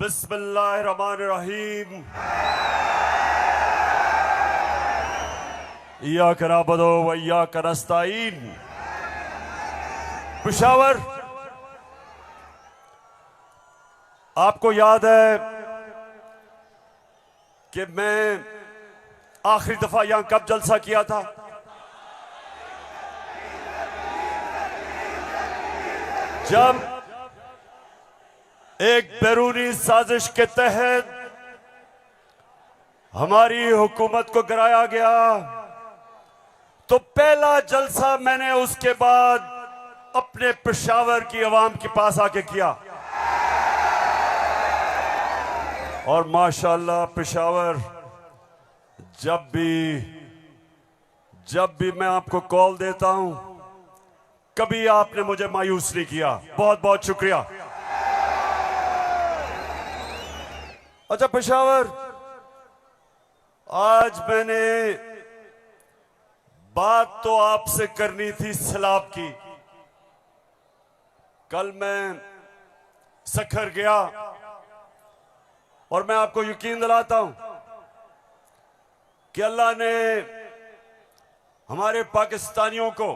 बिस्मिल्लाहिर्रहमानिर्रहीम। इय्याक नअबुदु व इय्याक नस्तईन। पेशावर, आपको याद है कि मैं आखिरी दफा यहां कब जलसा किया था? जब एक बैरूनी साजिश के तहत हमारी हुकूमत को गिराया गया, तो पहला जलसा मैंने उसके बाद अपने पेशावर की आवाम के पास आके किया। और माशाअल्लाह पेशावर, जब भी मैं आपको कॉल देता हूं, कभी आपने मुझे मायूस नहीं किया। बहुत बहुत शुक्रिया। अच्छा पेशावर, आज मैंने बात तो आपसे करनी थी सैलाब की। कल मैं सखर गया और मैं आपको यकीन दिलाता हूं कि अल्लाह ने हमारे पाकिस्तानियों को,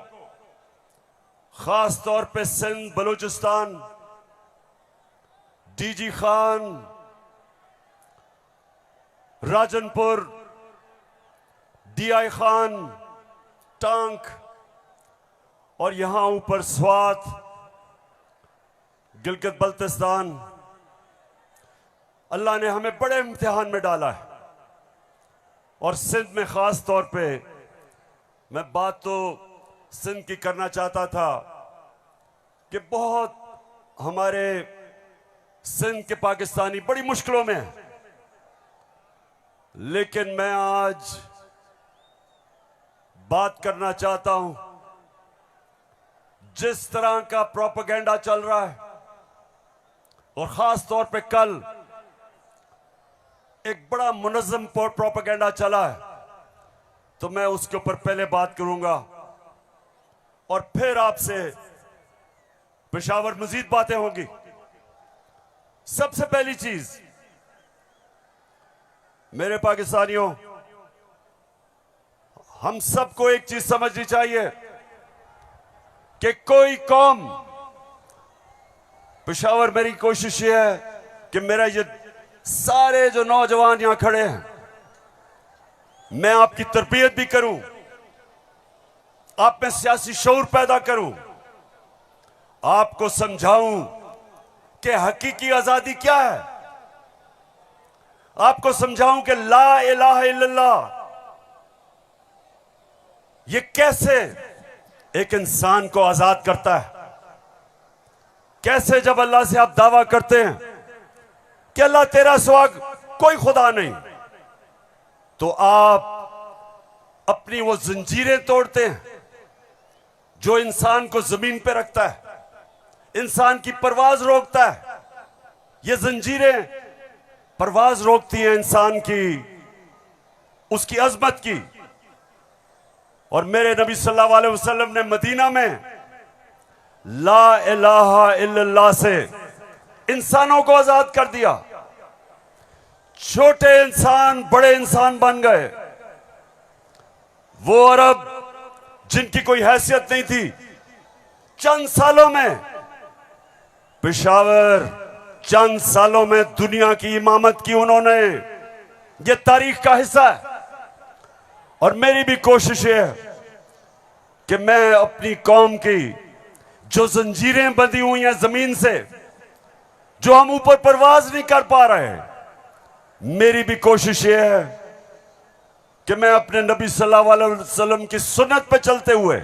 खास तौर पे सिंध, बलूचिस्तान, डीजी खान, राजनपुर, डीआई खान, टांक और यहां ऊपर स्वात, गिलगित बल्तिस्तान, अल्लाह ने हमें बड़े इम्तिहान में डाला है। और सिंध में खास तौर पे मैं बात तो सिंध की करना चाहता था कि बहुत हमारे सिंध के पाकिस्तानी बड़ी मुश्किलों में हैं। लेकिन मैं आज बात करना चाहता हूं, जिस तरह का प्रोपेगेंडा चल रहा है, और खास तौर पे कल एक बड़ा मुनज़्ज़म प्रोपेगेंडा चला है, तो मैं उसके ऊपर पहले बात करूंगा और फिर आपसे पेशावर मजीद बातें होंगी। सबसे पहली चीज, मेरे पाकिस्तानियों, हम सबको एक चीज समझनी चाहिए कि कोई कौम, पेशावर, मेरी कोशिश ये है कि मेरा ये सारे जो नौजवान यहां खड़े हैं, मैं आपकी तरबियत भी करूं, आप में सियासी शऊर पैदा करूं, आपको समझाऊं कि हकीकी आजादी क्या है, आपको समझाऊं कि ला इलाहा इल्लल्लाह ये कैसे एक इंसान को आजाद करता है। कैसे जब अल्लाह से आप दावा करते हैं कि अल्लाह तेरा सिवा कोई खुदा नहीं, तो आप अपनी वो जंजीरें तोड़ते हैं जो इंसान को जमीन पे रखता है, इंसान की परवाज रोकता है। ये जंजीरें परवाज रोकती है इंसान की, उसकी अजमत की। और मेरे नबी सल्लल्लाहु अलैहि वसल्लम ने मदीना में ला इलाहा इल्लल्लाह से इंसानों को आजाद कर दिया। छोटे इंसान बड़े इंसान बन गए। वो अरब जिनकी कोई हैसियत नहीं थी, चंद सालों में, पेशावर, चंद सालों में दुनिया की इमामत की उन्होंने। ये तारीख का हिस्सा है। और मेरी भी कोशिश है कि मैं अपनी कौम की जो जंजीरें बंधी हुई हैं जमीन से, जो हम ऊपर परवाज नहीं कर पा रहे, मेरी भी कोशिश ये है कि मैं अपने नबी सल्लल्लाहु अलैहि वसल्लम की सुन्नत पे चलते हुए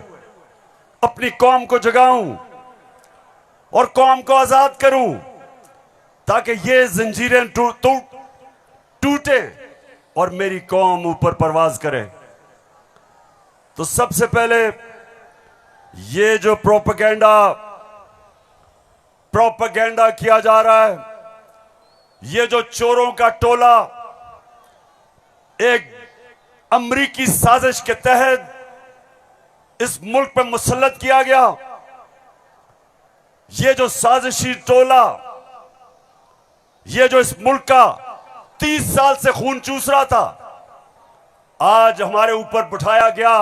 अपनी कौम को जगाऊं और कौम को आजाद करूं, ताकि ये जंजीरें टूटे और मेरी कौम ऊपर परवाज करे। तो सबसे पहले ये जो प्रोपेगेंडा किया जा रहा है, ये जो चोरों का टोला एक अमरीकी साजिश के तहत इस मुल्क पर मुसल्लत किया गया, ये जो साजिशी टोला, ये जो इस मुल्क का 30 साल से खून चूस रहा था, आज हमारे ऊपर बिठाया गया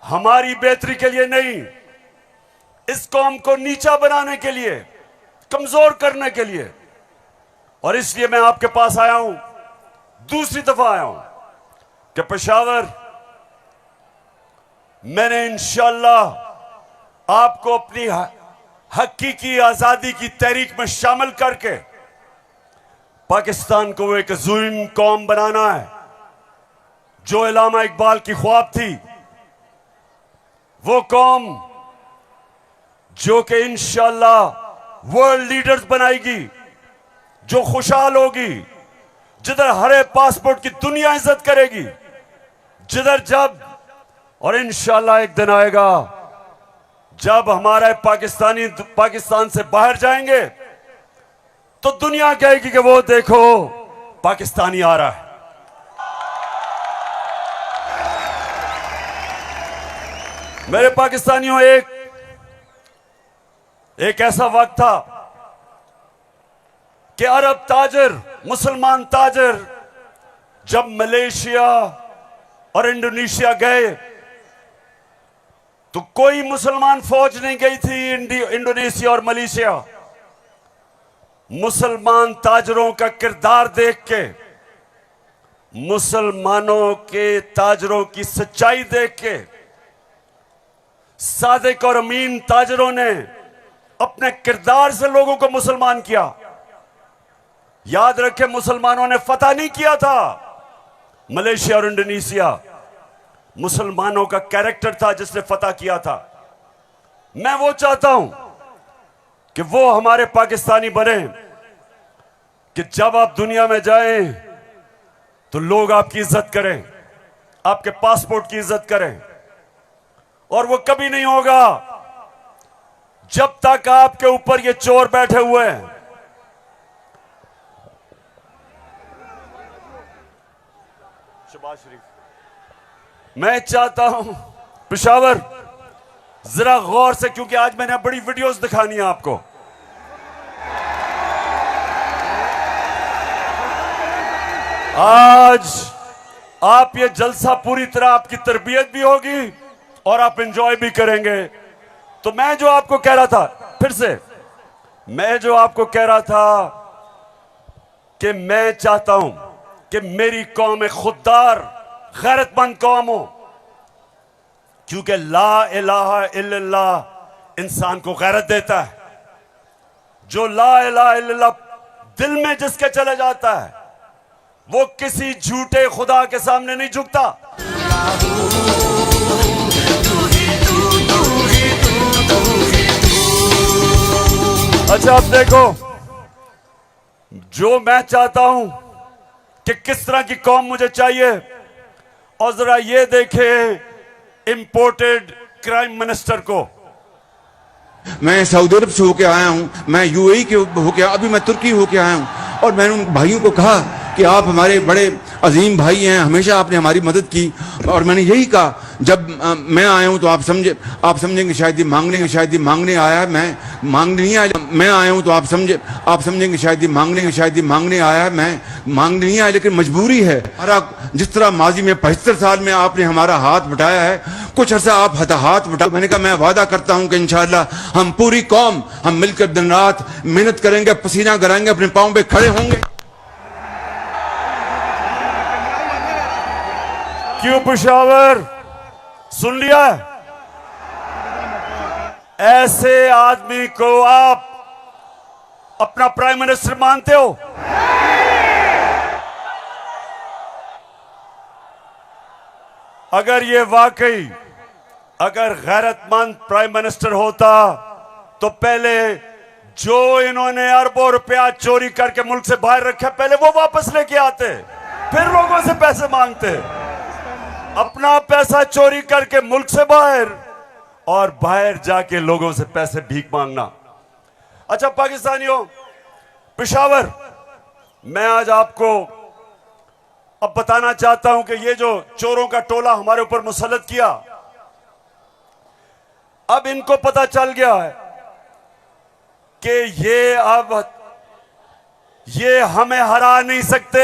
हमारी बेहतरी के लिए नहीं, इस कौम को नीचा बनाने के लिए, कमजोर करने के लिए। और इसलिए मैं आपके पास आया हूं, दूसरी दफा आया हूं कि पेशावर, मैंने इंशाअल्लाह आपको अपनी हकीकी आजादी की तहरीक में शामिल करके पाकिस्तान को एक अज़ीम कौम बनाना है, जो इलामा इकबाल की ख्वाब थी। वो कौम जो कि इंशाअल्लाह वर्ल्ड लीडर्स बनाएगी, जो खुशहाल होगी, जिधर हरे पासपोर्ट की दुनिया इज्जत करेगी, जिधर जब, और इंशाअल्लाह एक दिन आएगा जब हमारे पाकिस्तान से बाहर जाएंगे तो दुनिया कहेगी कि वो देखो पाकिस्तानी आ रहा है। मेरे पाकिस्तानियों, एक ऐसा वक्त था कि अरब ताजर, मुसलमान ताजर जब मलेशिया और इंडोनेशिया गए तो कोई मुसलमान फौज नहीं गई थी इंडोनेशिया और मलेशिया। मुसलमान ताजरों का किरदार देख के, मुसलमानों के ताजरों की सच्चाई देख के, सादिक और अमीन ताजरों ने अपने किरदार से लोगों को मुसलमान किया। याद रखें, मुसलमानों ने फतह नहीं किया था मलेशिया और इंडोनेशिया, मुसलमानों का कैरेक्टर था जिसने फतह किया था। मैं वो चाहता हूं कि वो हमारे पाकिस्तानी बने कि जब आप दुनिया में जाएं तो लोग आपकी इज्जत करें, आपके पासपोर्ट की इज्जत करें। और वो कभी नहीं होगा जब तक आपके ऊपर ये चोर बैठे हुए हैं। शहबाज शरीफ, मैं चाहता हूं पेशावर जरा गौर से, क्योंकि आज मैंने बड़ी वीडियोस दिखानी है आपको। आज आप ये जलसा पूरी तरह आपकी तरबियत भी होगी और आप एंजॉय भी करेंगे। तो मैं जो आपको कह रहा था, फिर से मैं जो आपको कह रहा था कि मैं चाहता हूं कि मेरी कौम एक खुददार, गैरतमंद कौम हो, क्योंकि ला इलाहा इल्लल्लाह इंसान को गैरत देता है। जो ला इलाहा इल्लल्लाह दिल में जिसके चले जाता है, वो किसी झूठे खुदा के सामने नहीं झुकता। अच्छा, अब देखो, जो मैं चाहता हूं कि किस तरह की कौम मुझे चाहिए, और जरा ये देखें इंपोर्टेड क्राइम मिनिस्टर को। मैं सऊदी अरब से होके आया हूं, मैं यूएई के होके, अभी मैं तुर्की होके आया हूं, और मैंने उन भाइयों को कहा कि आप हमारे बड़े अजीम भाई हैं, हमेशा आपने हमारी मदद की। और मैंने यही कहा, जब मैं आया हूं तो आप समझेंगे शायद ये मांगने आया है, मैं मांगने नहीं आया। मैं आया हूं तो आप समझेंगे शायद ये मांगने आया है, मैं मांगने नहीं आया, लेकिन मजबूरी है। जिस तरह माजी में 75 साल में आपने हमारा हाथ बटाया है, कुछ अर्सा आप हाथ बटा। मैंने कहा मैं वादा करता हूं कि इंशाअल्लाह हम पूरी कौम, हम मिलकर दिन रात मेहनत करेंगे, पसीना गिराएंगे, अपने पांव पे खड़े होंगे। क्यों पेशावर, सुन लिया? ऐसे आदमी को आप अपना प्राइम मिनिस्टर मानते हो? अगर ये वाकई अगर गैरतमंद प्राइम मिनिस्टर होता तो पहले जो इन्होंने अरबों रुपया चोरी करके मुल्क से बाहर रखा, पहले वो वापस लेके आते, फिर लोगों से पैसे मांगते। अपना पैसा चोरी करके मुल्क से बाहर, और बाहर जाके लोगों से पैसे भीख मांगना। अच्छा पाकिस्तानियों, पेशावर, मैं आज आपको अब बताना चाहता हूं कि ये जो चोरों का टोला हमारे ऊपर मुसल्लत किया, अब इनको पता चल गया है कि ये हमें हरा नहीं सकते।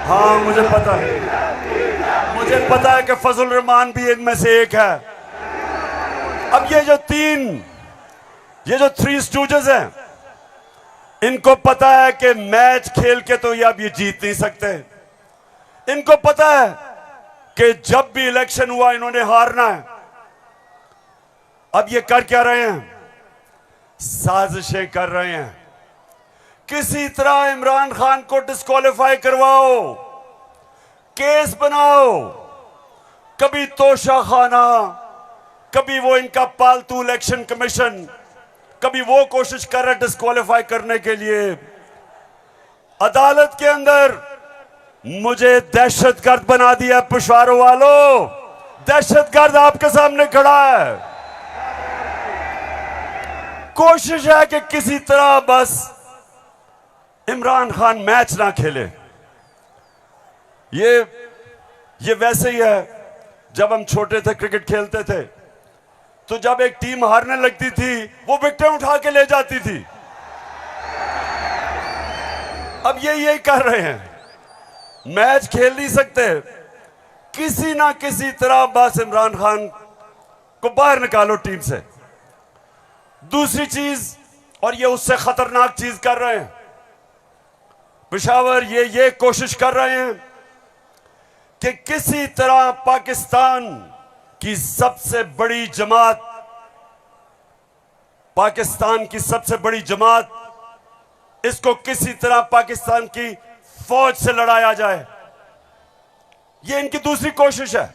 हाँ मुझे पता है कि फजल रहमान भी इनमें से एक है। अब ये जो थ्री स्टूजेस हैं, इनको पता है कि मैच खेल के तो ये अब ये जीत नहीं सकते। इनको पता है कि जब भी इलेक्शन हुआ इन्होंने हारना है। अब ये कर क्या रहे हैं? साजिशें कर रहे हैं। किसी तरह इमरान खान को डिस्क्वालीफाई करवाओ, केस बनाओ, कभी तोशाखाना, कभी वो इनका पालतू इलेक्शन कमीशन, कभी वो कोशिश कर रहे डिस्क्वालीफाई करने के लिए। अदालत के अंदर मुझे दहशतगर्द बना दिया। पिशावर वालों, दहशतगर्द आपके सामने खड़ा है। कोशिश है कि किसी तरह बस इमरान खान मैच ना खेले। ये वैसे ही है, जब हम छोटे थे क्रिकेट खेलते थे तो जब एक टीम हारने लगती थी वो विकेटें उठा के ले जाती थी। अब ये यही कर रहे हैं, मैच खेल नहीं सकते, किसी ना किसी तरह बस इमरान खान को बाहर निकालो टीम से। दूसरी चीज, और ये उससे खतरनाक चीज कर रहे हैं, पेशावर ये कोशिश कर रहे हैं कि किसी तरह पाकिस्तान की सबसे बड़ी जमात, इसको किसी तरह पाकिस्तान की फौज से लड़ाया जाए। ये इनकी दूसरी कोशिश है।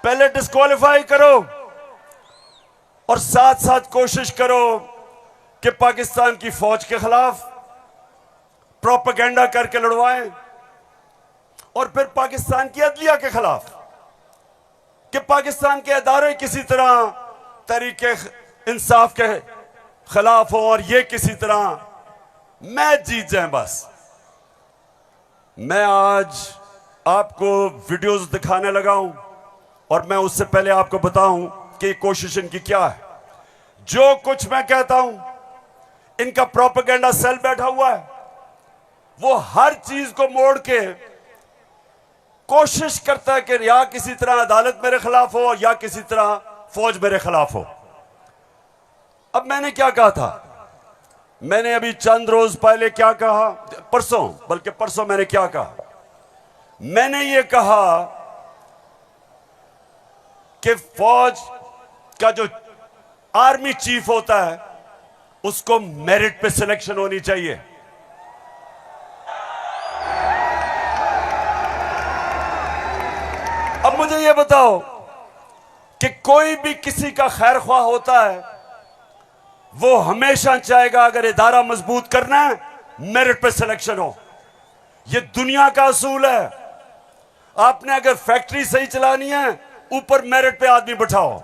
पहले डिस्क्वालीफाई करो और साथ साथ कोशिश करो कि पाकिस्तान की फौज के खिलाफ प्रोपेगेंडा करके लड़वाएं, और फिर पाकिस्तान की अदलिया के खिलाफ कि पाकिस्तान के अदारे किसी तरह तरीके इंसाफ के खिलाफ हो और ये किसी तरह मैच जीत जाएं। बस मैं आज आपको वीडियोस दिखाने लगा हूं, और मैं उससे पहले आपको बताऊं कि कोशिश इनकी क्या है। जो कुछ मैं कहता हूं, इनका प्रोपेगेंडा सेल बैठा हुआ है, वो हर चीज को मोड़ के कोशिश करता है कि या किसी तरह अदालत मेरे खिलाफ हो या किसी तरह फौज मेरे खिलाफ हो। अब मैंने क्या कहा था? मैंने अभी चंद रोज पहले क्या कहा, परसों मैंने क्या कहा? मैंने ये कहा कि फौज का जो आर्मी चीफ होता है उसको मेरिट पे सिलेक्शन होनी चाहिए। अब मुझे यह बताओ कि कोई भी किसी का खैर ख्वाह होता है, वो हमेशा चाहेगा अगर इदारा मजबूत करना है मेरिट पे सिलेक्शन हो। यह दुनिया का असूल है। आपने अगर फैक्ट्री सही चलानी है, ऊपर मेरिट पे आदमी बिठाओ।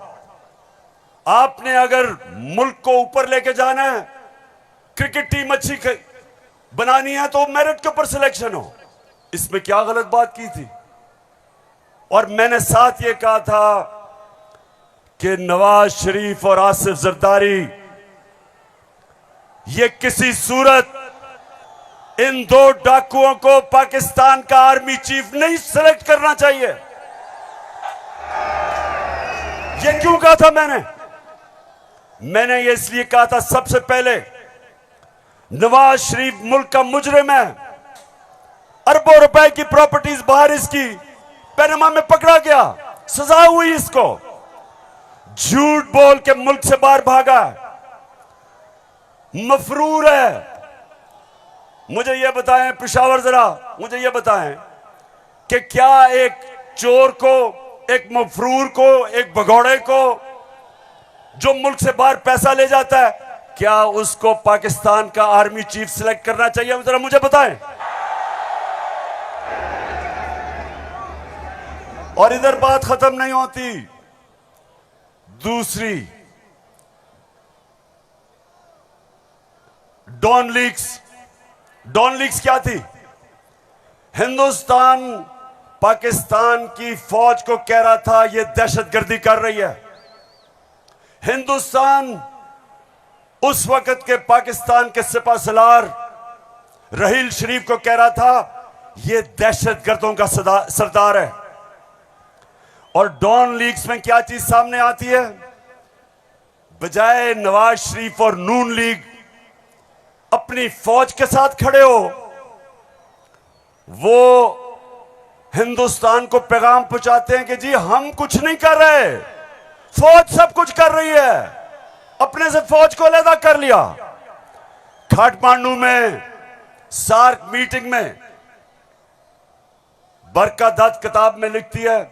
आपने अगर मुल्क को ऊपर लेके जाना है, क्रिकेट टीम अच्छी बनानी है, तो मेरिट के ऊपर सिलेक्शन हो। इसमें क्या गलत बात की थी? और मैंने साथ ये कहा था कि नवाज शरीफ और आसिफ जरदारी, ये किसी सूरत इन दो डाकुओं को पाकिस्तान का आर्मी चीफ नहीं सिलेक्ट करना चाहिए। ये क्यों कहा था मैंने ये इसलिए कहा था, सबसे पहले नवाज शरीफ मुल्क का मुजरिम है। अरबों रुपए की प्रॉपर्टीज बाहर इसकी पैनामा में पकड़ा गया, सजा हुई इसको। झूठ बोल के मुल्क से बाहर भागा, मफरूर है। मुझे यह बताएं पेशावर, जरा मुझे यह बताएं कि क्या एक चोर को, एक मफरूर को, एक भगौड़े को जो मुल्क से बाहर पैसा ले जाता है, क्या उसको पाकिस्तान का आर्मी चीफ सिलेक्ट करना चाहिए? जरा मुझे बताएं। और इधर बात खत्म नहीं होती। दूसरी, डॉन लीक्स क्या थी? हिंदुस्तान पाकिस्तान की फौज को कह रहा था ये दहशतगर्दी कर रही है। हिंदुस्तान उस वक्त के पाकिस्तान के सिपा सलार रहील शरीफ को कह रहा था ये दहशतगर्दों का सरदार है। और डॉन लीग्स में क्या चीज सामने आती है? बजाय नवाज शरीफ और नून लीग अपनी फौज के साथ खड़े हो, वो हिंदुस्तान को पैगाम पहुंचाते हैं कि जी हम कुछ नहीं कर रहे, फौज सब कुछ कर रही है। अपने से फौज को अलग कर लिया। काठमांडू में सार्क मीटिंग में बरका दत्त किताब में लिखती है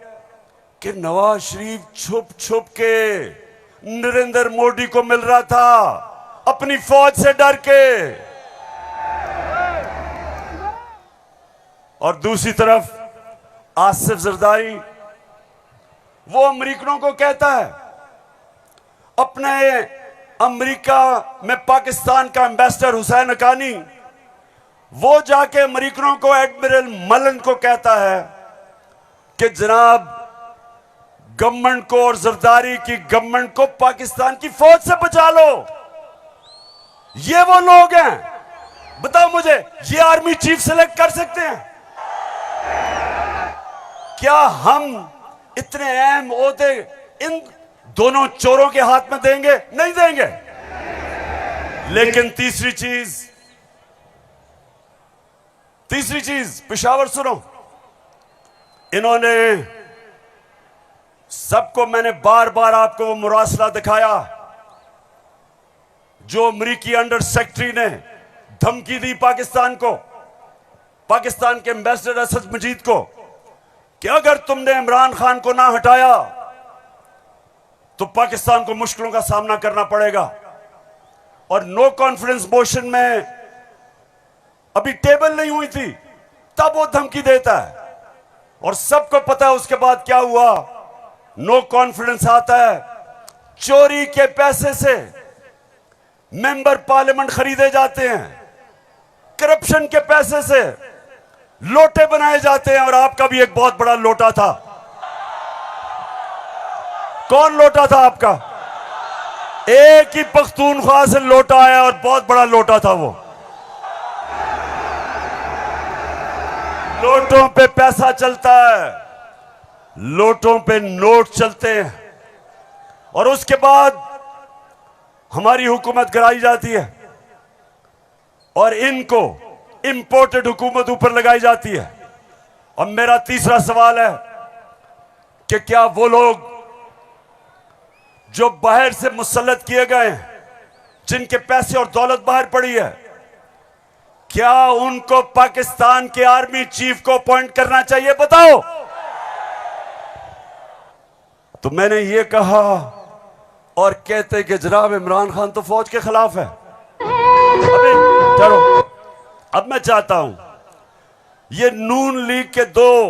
कि नवाज शरीफ छुप छुप के नरेंद्र मोदी को मिल रहा था अपनी फौज से डर के। और दूसरी तरफ आसिफ जरदारी वो अमेरिकनों को कहता है, अपने अमेरिका में पाकिस्तान का एम्बेसडर हुसैन हक्कानी वो जाके अमेरिकनों को एडमिरल मलन को कहता है कि जनाब गवर्नमेंट को और जरदारी की गवर्नमेंट को पाकिस्तान की फौज से बचा लो। ये वो लोग हैं, बताओ मुझे, ये आर्मी चीफ सेलेक्ट कर सकते हैं? क्या हम इतने अहम ओहदे इन दोनों चोरों के हाथ में देंगे? नहीं देंगे। लेकिन तीसरी चीज पेशावर सुनो, इन्होंने सबको, मैंने बार बार आपको वो मुरासला दिखाया जो अमरीकी अंडर सेक्रेटरी ने धमकी दी पाकिस्तान को, पाकिस्तान के एम्बेसडर असद मजीद को, कि अगर तुमने इमरान खान को ना हटाया तो पाकिस्तान को मुश्किलों का सामना करना पड़ेगा। और नो कॉन्फिडेंस मोशन में अभी टेबल नहीं हुई थी तब वो धमकी देता है, और सबको पता है उसके बाद क्या हुआ। नो कॉन्फिडेंस आता है, चोरी के पैसे से मेंबर पार्लियामेंट खरीदे जाते हैं, करप्शन के पैसे से लोटे बनाए जाते हैं। और आपका भी एक बहुत बड़ा लोटा था। कौन लोटा था आपका? एक ही पख्तूनख्वा से लोटा आया और बहुत बड़ा लोटा था वो। लोटों पे पैसा चलता है, लोटों पे नोट चलते हैं, और उसके बाद हमारी हुकूमत गिराई जाती है और इनको इंपोर्टेड हुकूमत ऊपर लगाई जाती है। और मेरा तीसरा सवाल है कि क्या वो लोग जो बाहर से मुसल्लत किए गए हैं, जिनके पैसे और दौलत बाहर पड़ी है, क्या उनको पाकिस्तान के आर्मी चीफ को अपॉइंट करना चाहिए? बताओ। तो मैंने ये कहा और कहते कि जनाब इमरान खान तो फौज के खिलाफ है। अभी चलो, अब मैं चाहता हूं ये नून लीग के दो,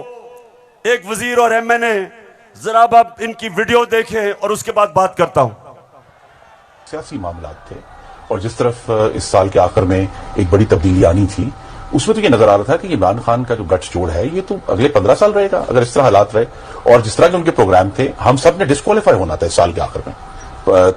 एक वजीर और एमएनए, जरा आप इनकी वीडियो देखें और उसके बाद बात करता हूं। सियासी मामला थे और जिस तरफ इस साल के आखिर में एक बड़ी तब्दीली आनी थी, उसमें तो ये नजर आ रहा था कि इमरान खान का जो गठजोड़ है ये तो अगले 15 साल रहेगा अगर इस तरह हालात रहे। और जिस तरह के उनके प्रोग्राम थे, हम सब ने डिस्क्वालीफाई होना था इस साल के आखिर में,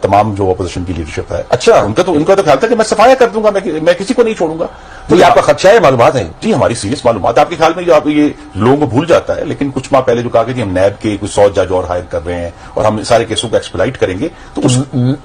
तमाम जो अपोजिशन की लीडरशिप है। अच्छा, उनका तो ख्याल था कि मैं सफाया कर दूंगा, मैं किसी को नहीं छोड़ूंगा। तो ये आपका खदशा है? मालूमात है जी, हमारी सीरियस मालूमात। आपके ख्याल में जो आप ये लोगों को भूल जाता है, लेकिन कुछ माह पहले जो कहा कि हम नैब के कुछ 100 जज और हायर कर रहे हैं और हम सारे केसों को एक्सप्लाइट करेंगे, तो उस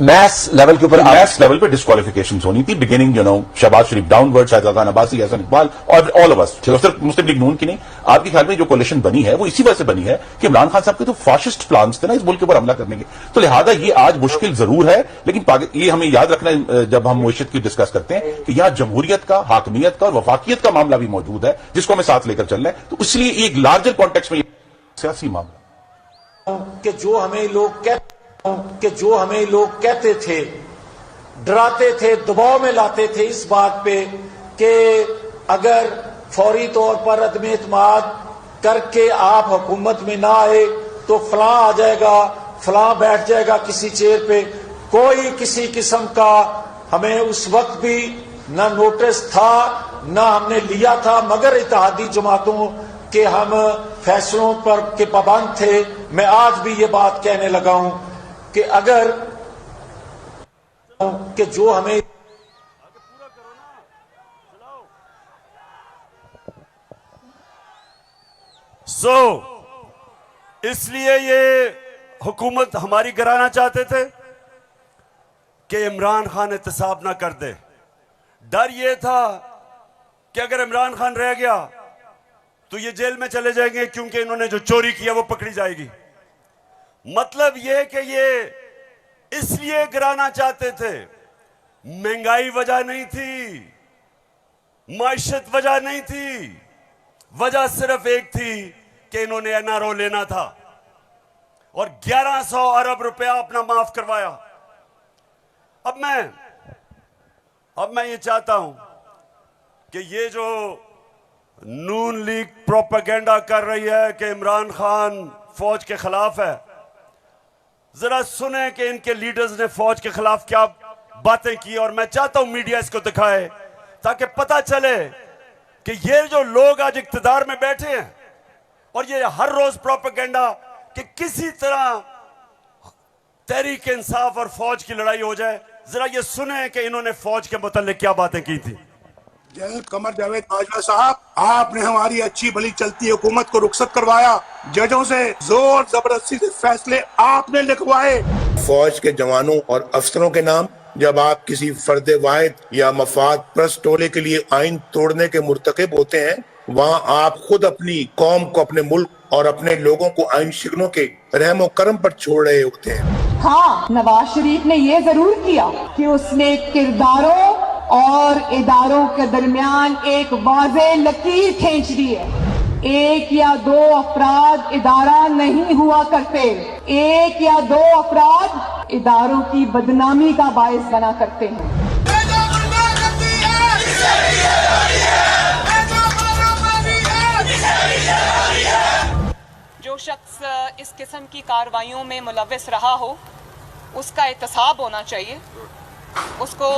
मैथ्स लेवल के ऊपर, मैथ्स लेवल पे डिस्क्वालिफिकेशन होनी थी। बिगिनिंग शहबाज शरीफ डाउनवर्ड, शाहिद खान अब्बासी, हसन इकबाल और ऑल ऑफ अस, सिर्फ मुस्लिम लीग नून की नहीं। आपके ख्याल में जो कोalition बनी है वो इसी वजह से बनी है कि इमरान खान साहब के तो फाशिस्ट प्लान थे ना इस मुल्क के ऊपर हमला करने के। तो लिहाजा ये आज मुश्किल जरूर है, लेकिन ये हमें याद रखना है जब हम मुइशत की डिस्कस करते हैं कि यहां जमहूरियत का, हाकमियत का और वफाकियत का मामला भी मौजूद है, जिसको हमें साथ लेकर चलना है। तो इसलिए एक लार्जर कॉन्टेक्स्ट में सियासी मामला कि जो हमें लोग कहते थे, डराते थे, दबाव में लाते थे इस बात पे कि अगर फौरी तौर पर अदम एतमाद करके आप हुकूमत में ना आए तो फलां आ जाएगा, फलां बैठ जाएगा किसी चेयर पे। कोई किसी किस्म का हमें उस वक्त भी ना नोटिस था ना हमने लिया था, मगर इत्तेहादी जमातों के हम फैसलों पर के पाबंद थे। मैं आज भी ये बात कहने लगा हूं कि अगर कि जो हमें इसलिए ये हुकूमत हमारी गिराना चाहते थे कि इमरान खान एहतसाब ना कर दे। डर ये था कि अगर इमरान खान रह गया तो ये जेल में चले जाएंगे, क्योंकि इन्होंने जो चोरी किया वो पकड़ी जाएगी। मतलब ये कि ये इसलिए गिराना चाहते थे, महंगाई वजह नहीं थी, माइशत वजह नहीं थी, वजह सिर्फ एक थी कि इन्होंने एनआरओ लेना था और 1100 अरब रुपया अपना माफ करवाया। अब मैं ये चाहता हूं कि ये जो नून लीग प्रोपेगेंडा कर रही है कि इमरान खान फौज के खिलाफ है, जरा सुने कि इनके लीडर्स ने फौज के खिलाफ क्या बातें की। और मैं चाहता हूं मीडिया इसको दिखाए ताकि पता चले कि ये जो लोग आज इक्तदार में बैठे हैं और ये हर रोज प्रोपेगेंडा कि किसी तरह तहरीक इंसाफ और फौज की लड़ाई हो जाए, जरा ये सुने कि इन्होंने फौज के मुतालिक क्या बातें की थी। जनरल कमर जावेद बाजवा साहब, आपने हमारी अच्छी भली चलती हुकूमत को रुखसत करवाया, जजों से जोर जबरदस्ती से फैसले आपने लिखवाए। फौज के जवानों और अफसरों के नाम जब आप किसी फर्द वाहिद या मफाद प्रस्त टोले के लिए आइन तोड़ने के मुर्तकिब होते हैं, वहाँ आप खुद अपनी कौम को, अपने मुल्क और अपने लोगों को आइन शिकनों के रहमो करम पर छोड़ रहे होते हैं। हाँ, नवाज शरीफ ने ये जरूर किया कि उसने किरदारों और इदारों के दरमियान एक वाज़ेह लकीर खींच दी है। एक या दो अफराद इदारा नहीं हुआ करते, एक या दो अफराद इदारों की बदनामी का बायस बना करते हैं। जो शख्स इस किस्म की कार्रवाइयों में मुलव्वस रहा हो उसका एहतसाब होना चाहिए। उसको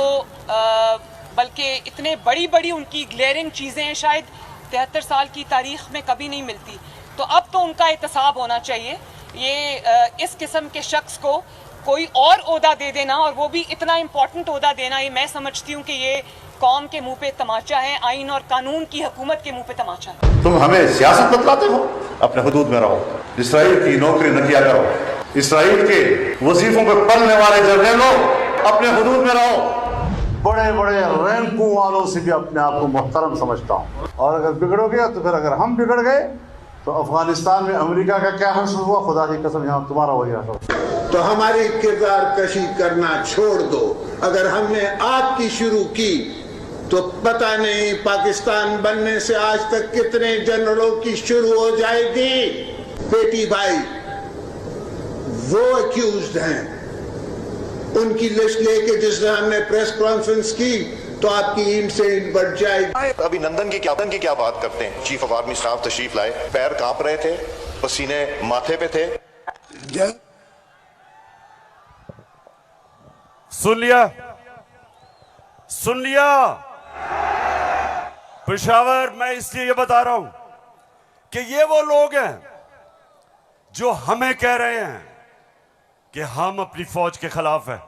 बल्कि इतने बड़ी बड़ी उनकी ग्लेयरिंग चीज़ें शायद 73 साल की तारीख में कभी नहीं मिलती, तो अब तो उनका एहतसाब होना चाहिए। ये इस किस्म के शख्स को कोई और ओहदा दे देना, और वो भी इतना इम्पोर्टेंट ओहदा देना, ये मैं समझती हूँ कि ये कौम के मुंह पे तमाचा है, आइन और कानून की हुकूमत के मुंह पे तमाचा है। तुम हमें सियासत बतलाते हो, अपने हुदूद में रहो, इसराइल की नौकरी न किया करो, इसराइल के वजीफों पे पलने वाले जर्नलों अपने हुदूद में रहो। बड़े बड़े रैंकों वालों से भी अपने आप को मोहतरम समझता हूँ, और अगर बिगड़ोगे तो फिर अगर हम बिगड़ गए तो अफगानिस्तान में अमेरिका का क्या हश्र हुआ, खुदा की कसम यहाँ तुम्हारा वही हश्र। तो हमारी किरदार कशी करना छोड़ दो। अगर हमने आपकी शुरू की तो पता नहीं पाकिस्तान बनने से आज तक कितने जनरलों की शुरू हो जाएगी। बेटी भाई वो अक्यूज्ड हैं, उनकी लिस्ट लेके जिस दिन हमने प्रेस कॉन्फ्रेंस की तो आपकी ईंट से ईंट बढ़ जाएगी। अभिनंदन की क्या बात करते हैं। चीफ ऑफ आर्मी स्टाफ तशरीफ लाए, पैर कांप रहे थे, पसीने माथे पे थे। सुन लिया पेशावर, मैं इसलिए ये बता रहा हूं कि ये वो लोग हैं जो हमें कह रहे हैं कि हम अपनी फौज के खिलाफ हैं।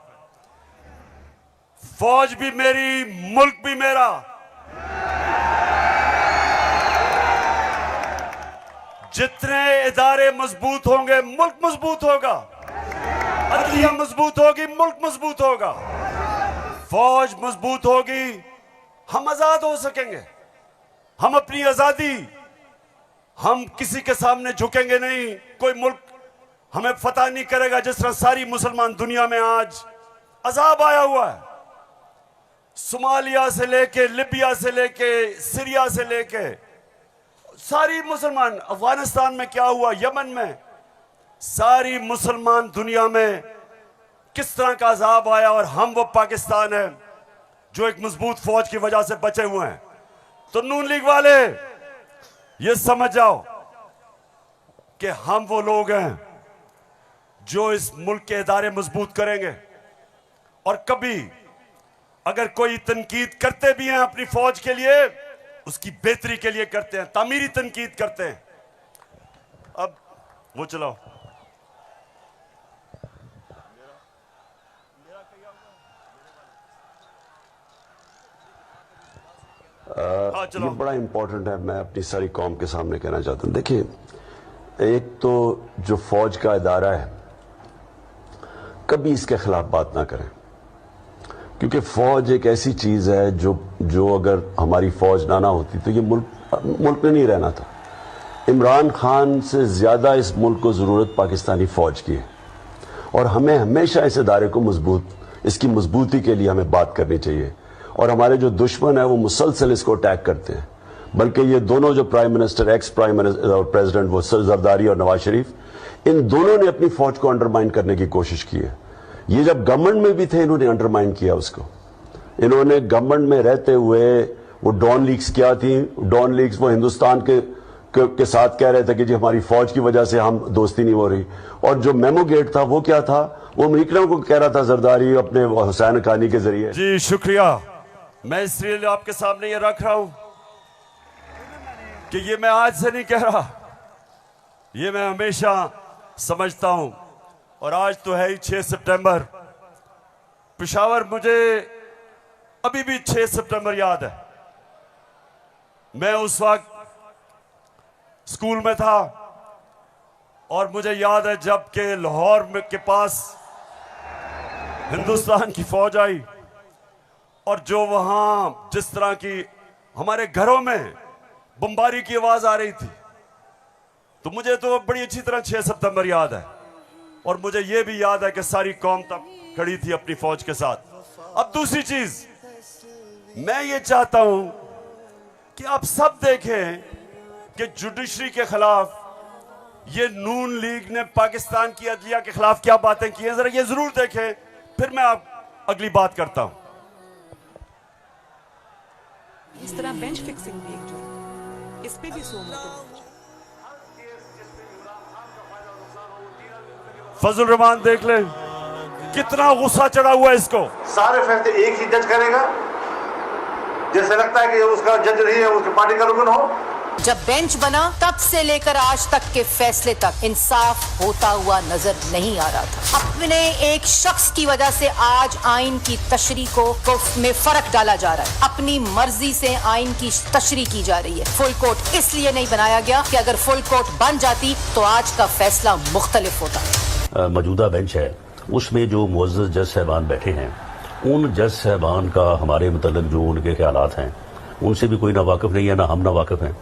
फौज भी मेरी, मुल्क भी मेरा। जितने इदारे मजबूत होंगे मुल्क मजबूत होगा, अदलिया मजबूत होगी मुल्क मजबूत होगा, फौज मजबूत होगी, हम आजाद हो सकेंगे। हम अपनी आजादी, हम किसी के सामने झुकेंगे नहीं, कोई मुल्क हमें फतह नहीं करेगा। जिस तरह सारी मुसलमान दुनिया में आज अजाब आया हुआ है, सोमालिया से लेके, लिबिया से लेके, सीरिया से लेके, सारी मुसलमान, अफगानिस्तान में क्या हुआ, यमन में, सारी मुसलमान दुनिया में किस तरह का अजाब आया, और हम वो पाकिस्तान है जो एक मजबूत फौज की वजह से बचे हुए हैं। तो नून लीग वाले ये समझ जाओ कि हम वो लोग हैं जो इस मुल्क के इदारे मजबूत करेंगे। और कभी अगर कोई तनकीद करते भी हैं अपनी फौज के लिए, उसकी बेहतरी के लिए करते हैं, तामीरी तनकीद करते हैं। अब वो चलाओ। चलो। ये बड़ा इंपॉर्टेंट है, मैं अपनी सारी कौम के सामने कहना चाहता हूँ। देखिए, एक तो जो फौज का इदारा है, कभी इसके खिलाफ बात ना करें, क्योंकि फौज एक ऐसी चीज है जो अगर हमारी फौज ना होती तो ये मुल्क में नहीं रहना था। इमरान खान से ज्यादा इस मुल्क को जरूरत पाकिस्तानी फौज की है, और हमें हमेशा इस इदारे को इसकी मजबूती के लिए हमें बात करनी चाहिए। और हमारे जो दुश्मन है वो मुसलसल इसको अटैक करते हैं, बल्कि ये दोनों जो prime minister, ex prime minister और प्रेसिडेंट, वो जरदारी और नवाज शरीफ, इन दोनों ने अपनी फौज को अंडरमाइन करने की कोशिश की है। ये जब गवर्नमेंट में भी थे इन्होंने अंडरमाइन किया उसको। इन्होंने गवर्नमेंट में रहते हुए वो डॉन लीग्स क्या थी, डॉन लीग्स वो हिंदुस्तान के साथ कह रहे थे कि जी हमारी फौज की वजह से हम दोस्ती नहीं हो रही, और जो मेमो गेट था वो क्या था, वो अमेरिकनों को कह रहा था जरदारी अपने हुसैन खानी के जरिए। जी शुक्रिया। मैं इसलिए आपके सामने ये रख रहा हूं कि ये मैं आज से नहीं कह रहा, ये मैं हमेशा समझता हूं। और आज तो है ही 6 सितंबर। पेशावर मुझे अभी भी 6 सितंबर याद है। मैं उस वक्त स्कूल में था और मुझे याद है जब के लाहौर में के पास हिंदुस्तान की फौज आई और जो वहां जिस तरह की हमारे घरों में बमबारी की आवाज आ रही थी, तो मुझे तो बड़ी अच्छी तरह 6 सितंबर याद है। और मुझे यह भी याद है कि सारी कौम तब खड़ी थी अपनी फौज के साथ। अब दूसरी चीज मैं ये चाहता हूं कि आप सब देखें कि जुडिशरी के खिलाफ ये नून लीग ने पाकिस्तान की अदलिया के खिलाफ क्या बातें की हैं, जरा ये जरूर देखें, फिर मैं आप अगली बात करता हूं। इस तरह बेंच फिक्सिंग भी एक जुर्म, इस पे भी 100 मिनट। फजल रहमान देख ले कितना गुस्सा चढ़ा हुआ है इसको। सारे फैसले एक ही जज करेगा, जैसे लगता है कि उसका जज नहीं है, उसकी पार्टी का रुकन हो। जब बेंच बना तब से लेकर आज तक के फैसले तक इंसाफ होता हुआ नजर नहीं आ रहा था। अपने एक शख्स की वजह से आज आइन की तशरीह को में फर्क डाला जा रहा है। अपनी मर्जी से आइन की तशरीह की जा रही है। फुल कोर्ट इसलिए नहीं बनाया गया कि अगर फुल कोर्ट बन जाती तो आज का फैसला मुख्तलिफ होता। मौजूदा बेंच है उसमें जो मुअज़्ज़ज़ जज साहबान बैठे हैं, उन जज साहबान का हमारे मतलब जो उनके ख्यालात हैं उनसे भी कोई ना वाकिफ नहीं है, ना हम ना वाकिफ हैं।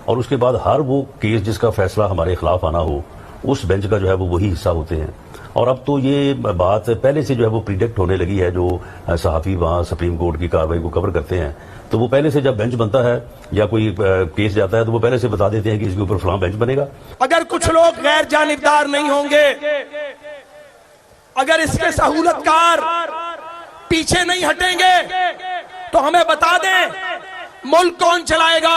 और उसके बाद हर वो केस जिसका फैसला हमारे खिलाफ आना हो उस बेंच का जो है वो वही हिस्सा होते हैं। और अब तो ये बात पहले से जो है वो प्रिडिक्ट होने लगी है। जो सहाफ़ी वहाँ सुप्रीम कोर्ट की कार्रवाई को कवर करते हैं तो वो पहले से जब बेंच बनता है या कोई केस जाता है तो वो पहले से बता देते हैं कि इसके ऊपर फलां बेंच बनेगा। अगर कुछ लोग गैर जानिबदार नहीं होंगे, अगर इसके सहूलतकार पीछे नहीं हटेंगे तो हमें बता दें मुल्क कौन चलाएगा।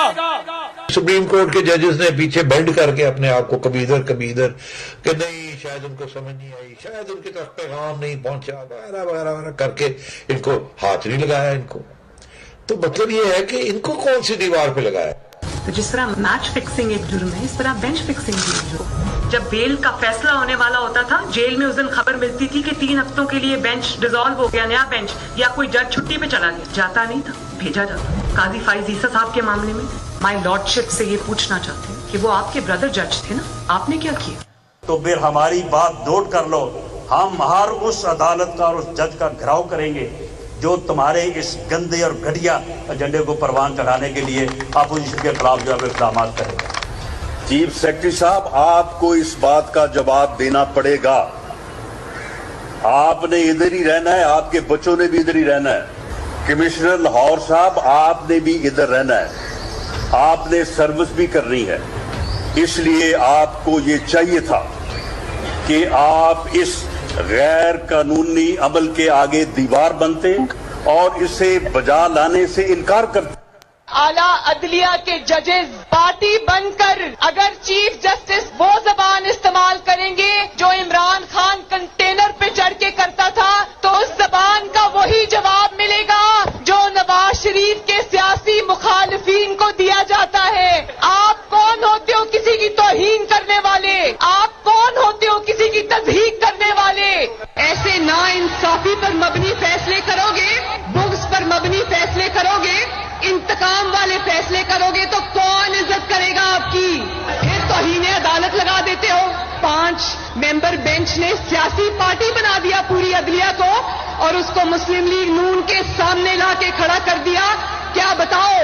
सुप्रीम कोर्ट के जजेस ने पीछे बेंड करके अपने आप को कभी इधर कि नहीं शायद उनको समझ नहीं आई, शायद उनकी तरफ पैगाम नहीं पहुंचा, वगैरह वगैरह वगैरह करके इनको हाथ नहीं लगाया। इनको तो मतलब ये है कि इनको कौन सी दीवार पे लगाया। तो जिस तरह मैच फिक्सिंग एक जुर्म है, इस तरह बेंच फिक्सिंग भी एक जुर्म। जब बेल का फैसला होने वाला होता था, जेल में उस दिन खबर मिलती थी कि 3 हफ्तों के लिए बेंच डिसॉल्व हो गया, नया बेंच, या कोई जज छुट्टी पे चला गया। जाता नहीं था, भेजा जाता। काजी फाइज ईसा साहब के मामले में माय लॉर्डशिप से ये पूछना चाहते हैं कि वो आपके ब्रदर जज थे ना, आपने क्या किया? तो फिर हमारी बात नोट कर लो, हम हर उस अदालत का और उस जज का घेराव करेंगे जो तुम्हारे इस गंदे और घटिया एजेंडे को परवान चढ़ाने के लिए अपोजिशन के खिलाफ जो है इक़दाम करेगा। चीफ सेक्रेटरी साहब, आपको इस बात का जवाब देना पड़ेगा। आपने इधर ही रहना है, आपके बच्चों ने भी इधर ही रहना है। कमिश्नर लाहौर साहब, आपने भी इधर रहना है, आपने सर्विस भी करनी है। इसलिए आपको ये चाहिए था कि आप इस गैर कानूनी अमल के आगे दीवार बनते और इसे बजा लाने से इनकार करते। आला अदलिया के जजेस पार्टी बनकर अगर चीफ जस्टिस वो जबान इस्तेमाल करेंगे जो इमरान खान कंटेनर पे चढ़ के करता था, तो उस जबान का वही जवाब मिलेगा जो नवाज शरीफ के सियासी मुखालिफिन को दिया जाता है। आप कौन होते हो किसी की तौहीन करने वाले? आप कौन होते हो किसी की तज़हीक करने वाले? ऐसे नाइंसाफी पर मबनी फैसले करोगे, बुग्स पर मबनी फैसले करोगे, इंतकाम वाले 5 मेंबर बेंच ने सियासी पार्टी बना दिया पूरी अदलिया को और उसको मुस्लिम लीग नून के सामने लाके खड़ा कर दिया। क्या बताओ,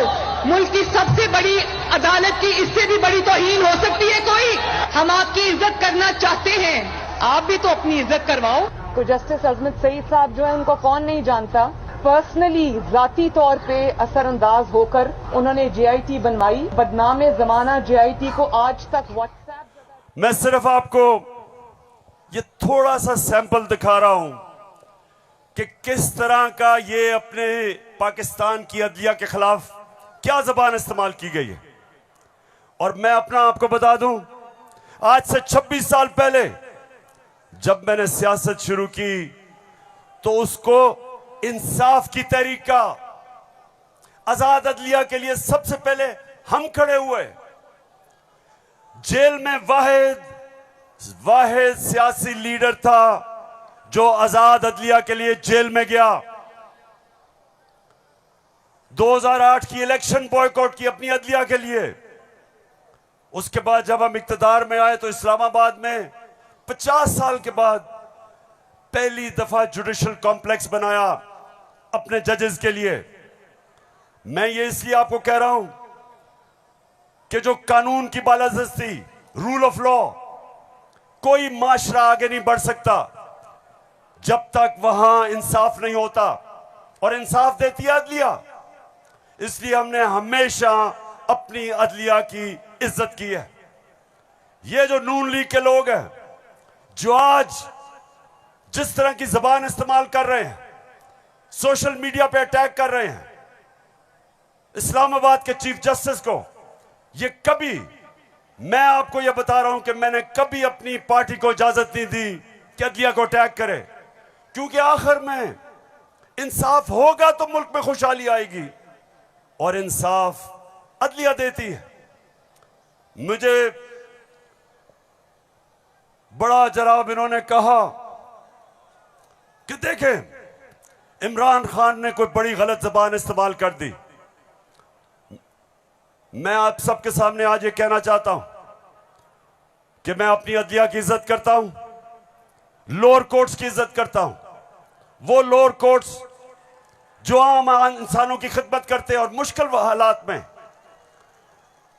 मुल्क की सबसे बड़ी अदालत की इससे भी बड़ी तौहीन हो सकती है कोई? हम आपकी इज्जत करना चाहते हैं, आप भी तो अपनी इज्जत करवाओ। तो जस्टिस अजमत सईद साहब जो है उनको कौन नहीं जानता, पर्सनली जाती तौर पे असरअंदाज होकर उन्होंने JIT बनवाई, बदनाम जमाना JIT को आज तक व्हाट्सएप। मैं सिर्फ आपको ये थोड़ा सा सैंपल दिखा रहा हूं कि किस तरह का ये अपने पाकिस्तान की अदलिया के खिलाफ क्या जबान इस्तेमाल की गई है। और मैं अपना आपको बता दूं, आज से 26 साल पहले जब मैंने सियासत शुरू की तो उसको इंसाफ की तहरीक का, आजाद अदलिया के लिए सबसे पहले हम खड़े हुए। जेल में वाहिद सियासी लीडर था जो आजाद अदलिया के लिए जेल में गया। 2008 की इलेक्शन बॉयकॉट की अपनी अदलिया के लिए। उसके बाद जब हम इक्तदार में आए तो इस्लामाबाद में 50 साल के बाद पहली दफा जुडिशल कॉम्प्लेक्स बनाया अपने जजेस के लिए। मैं ये इसलिए आपको कह रहा हूं कि जो कानून की बालादस्ती, रूल ऑफ लॉ, कोई माशरा आगे नहीं बढ़ सकता जब तक वहां इंसाफ नहीं होता, और इंसाफ देती है अदलिया। इसलिए हमने हमेशा अपनी अदलिया की इज्जत की है। ये जो नून लीग के लोग हैं जो आज जिस तरह की जबान इस्तेमाल कर रहे हैं, सोशल मीडिया पे अटैक कर रहे हैं इस्लामाबाद के चीफ जस्टिस को, ये कभी, मैं आपको ये बता रहा हूं कि मैंने कभी अपनी पार्टी को इजाजत नहीं दी कि अदलिया को अटैक करे, क्योंकि आखिर में इंसाफ होगा तो मुल्क में खुशहाली आएगी, और इंसाफ अदलिया देती है। मुझे बड़ा जनाब इन्होंने कहा कि देखें इमरान खान ने कोई बड़ी गलत जबान इस्तेमाल कर दी। मैं आप सबके सामने आज ये कहना चाहता हूं कि मैं अपनी अदलिया की इज्जत करता हूं, लोअर कोर्ट्स की इज्जत करता हूं, वो लोअर कोर्ट्स जो आम इंसानों की खिदमत करते हैं। और मुश्किल हालात में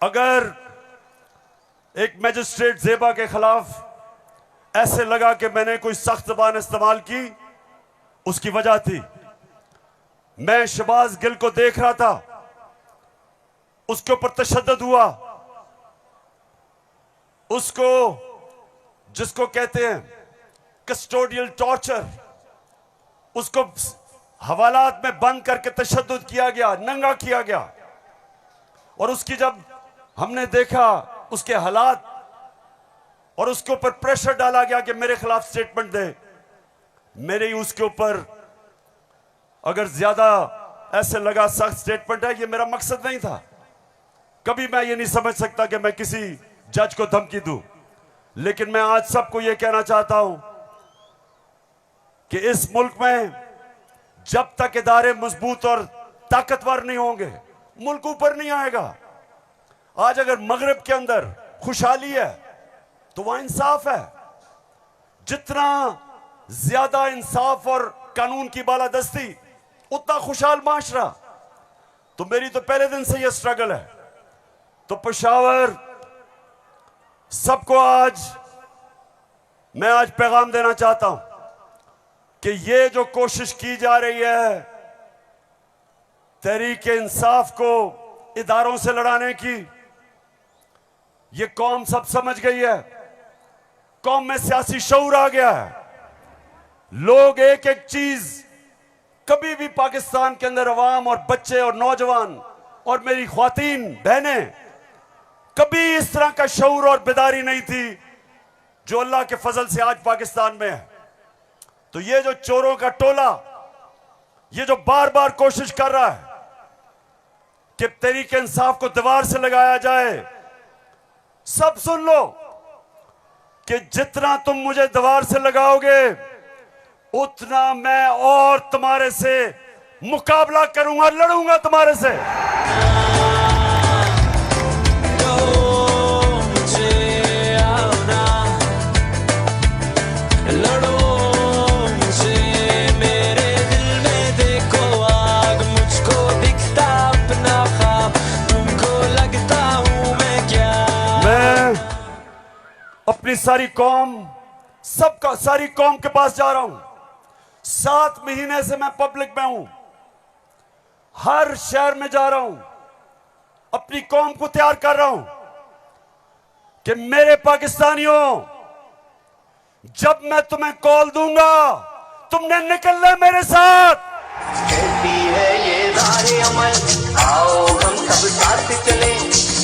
अगर एक मैजिस्ट्रेट ज़ेबा के खिलाफ ऐसे लगा कि मैंने कोई सख्त जबान इस्तेमाल की, उसकी वजह थी मैं शहबाज गिल को देख रहा था, उसके ऊपर तशद्दुद हुआ, उसको जिसको कहते हैं कस्टोडियल टॉर्चर, उसको हवालात में बंद करके तशद्दुद किया गया, नंगा किया गया। और उसकी जब हमने देखा उसके हालात और उसके ऊपर प्रेशर डाला गया कि मेरे खिलाफ स्टेटमेंट दे, मेरे ही उसके ऊपर अगर ज्यादा ऐसे लगा सख्त स्टेटमेंट है, ये मेरा मकसद नहीं था। कभी मैं ये नहीं समझ सकता कि मैं किसी जज को धमकी दूं, लेकिन मैं आज सबको ये कहना चाहता हूं कि इस मुल्क में जब तक इदारे मजबूत और ताकतवर नहीं होंगे, मुल्क ऊपर नहीं आएगा। आज अगर मगरिब के अंदर खुशहाली है तो वहां इंसाफ है। जितना ज्यादा इंसाफ और कानून की बालादस्ती, उतना खुशहाल माशरा। तो मेरी तो पहले दिन से यह स्ट्रगल है। तो पेशावर सबको मैं आज पैगाम देना चाहता हूं कि ये जो कोशिश की जा रही है तहरीक इंसाफ को इदारों से लड़ाने की, ये कौम सब समझ गई है। कौम में सियासी शऊर आ गया है। लोग एक एक चीज, कभी भी पाकिस्तान के अंदर अवाम और बच्चे और नौजवान और मेरी ख्वातीन बहनें, कभी इस तरह का शऊर और बेदारी नहीं थी जो अल्लाह के फजल से आज पाकिस्तान में है। तो ये जो चोरों का टोला, ये जो बार बार कोशिश कर रहा है कि तहरीक इंसाफ को दीवार से लगाया जाए, सब सुन लो कि जितना तुम मुझे दीवार से लगाओगे उतना मैं और तुम्हारे से मुकाबला करूंगा, लड़ूंगा तुम्हारे से। अपनी सारी कौम, सारी कौम के पास जा रहा हूं। 7 महीने से मैं पब्लिक में हूं, हर शहर में जा रहा हूं, अपनी कौम को तैयार कर रहा हूं कि मेरे पाकिस्तानियों, जब मैं तुम्हें कॉल दूंगा तुमने निकलना है मेरे साथ। कहती है ये राहे अमल, आओ हम सब साथ चले,